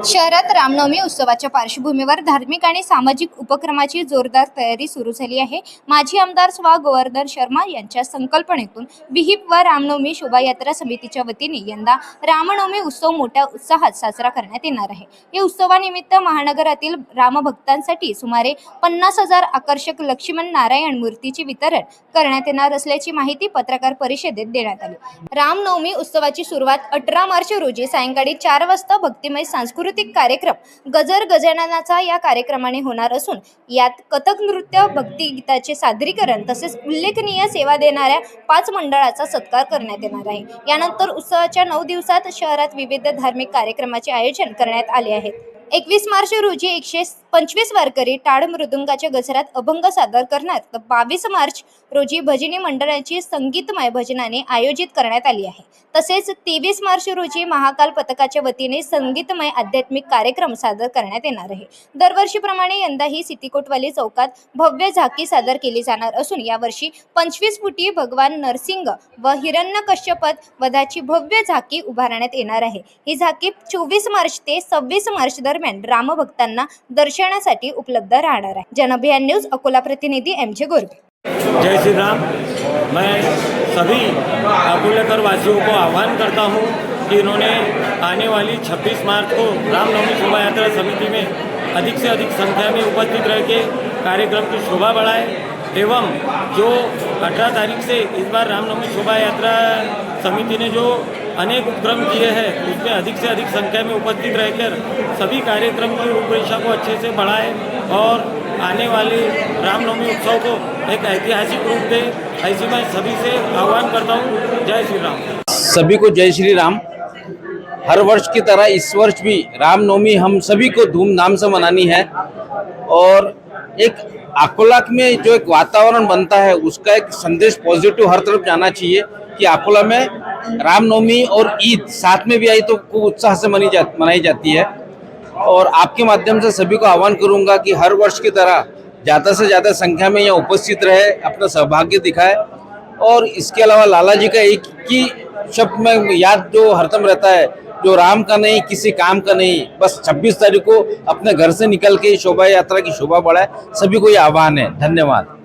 शहरात रामनवमी उत्सवाच्या पार्श्वभूमीवर धार्मिक आणि सामाजिक उपक्रमाची जोरदार तयारी सुरू झाली आहे। माजी आमदार स्वा गोवर्धन शर्मा यांच्या संकल्पनेतून विहिप व रामनवमी शोभायात्रा समितीच्या वतीने यंदा रामनवमी उत्सव मोठ्या उत्साहात साजरा करण्यात येणार आहे। या उत्सवानिमित्त महानगरातील रामभक्तांसाठी सुमारे 50,000 आकर्षक लक्ष्मण नारायण मूर्तीचे वितरण करण्यात येणार असल्याची माहिती पत्रकार परिषदेत देण्यात आली। रामनवमी उत्सवाची सुरुवात 18 मार्च रोजी सायंकाळी 4 वाजता भक्तिमय सांस्कृतिक कार्यक्रम गजर गजाननाचा या कार्यक्रमाने होणार असून यात कथक नृत्य, भक्तिगीताचे सादरीकरण तसेच उल्लेखनीय सेवा देणाऱ्या 5 मंडळाचा सत्कार करण्यात येणार आहे। यानंतर उत्सवाच्या 9 दिवसात शहरात विविध धार्मिक कार्यक्रमाचे आयोजन करण्यात आले आहे। 21 मार्च रोजी 125 वारकरी टाळ मृदुंगाच्या गजरात अभंग सादर करणार, तर 22 मार्च रोजी भजनी मंडळाची संगीतमय भजनाने आयोजित करण्यात आली आहे। तसेच 23 मार्च रोजी महाकाल पथकाच्या वतीने संगीतमय आध्यात्मिक कार्यक्रम सादर करण्यात येणार आहे। दरवर्षीप्रमाणे यंदाही सिटी कोतवाली चौकात भव्य झाकी सादर केली जाणार असून यावर्षी 25 फुटी भगवान नरसिंह व हिरण्यकश्यप वधाची भव्य झाकी उभारण्यात येणार आहे। ही झाकी 24 मार्च ते 26 मार्च दरम्यान रामभक्तांना दर्शनासाठी उपलब्ध राहणार आहे। जनअभियान न्यूज अकोला प्रतिनिधी एमजे गोरबे। जय श्री राम। मैं सभी अकोलेकर वासियों को आह्वान करता हूं कि इन्होंने आने वाली 26 मार्च को रामनवमी शोभा यात्रा समिति में अधिक से अधिक संख्या में उपस्थित रह के कार्यक्रम की शोभा बढ़ाए एवं जो 18 तारीख से इस बार रामनवमी शोभा यात्रा समिति ने जो अनेक उपक्रम किए हैं उसमें अधिक से अधिक संख्या में उपस्थित रहकर सभी कार्यक्रम की रूपरेखा को अच्छे से बढ़ाए और आने वाले रामनवमी उत्सव को एक ऐतिहासिक रूप दे, ऐसी मैं सभी से आह्वान करता हूँ। जय श्री राम। सभी को जय श्री राम। हर वर्ष की तरह इस वर्ष भी रामनवमी हम सभी को धूमधाम से मनानी है और एक अकोला में जो एक वातावरण बनता है उसका एक संदेश पॉजिटिव हर तरफ जाना चाहिए कि अकोला में रामनवमी और ईद साथ में भी आई तो खूब उत्साह से मनाई जाती है। और आपके माध्यम से सभी को आह्वान करूंगा कि हर वर्ष की तरह ज़्यादा से ज़्यादा संख्या में यहाँ उपस्थित रहे, अपना सहभाग्य दिखाए। और इसके अलावा लाला जी का एक ही शब्द में याद जो हरदम रहता है, जो राम का नहीं किसी काम का नहीं, बस 26 तारीख को अपने घर से निकल के शोभा यात्रा की शोभा बढ़ाए। सभी को ये आह्वान है। धन्यवाद।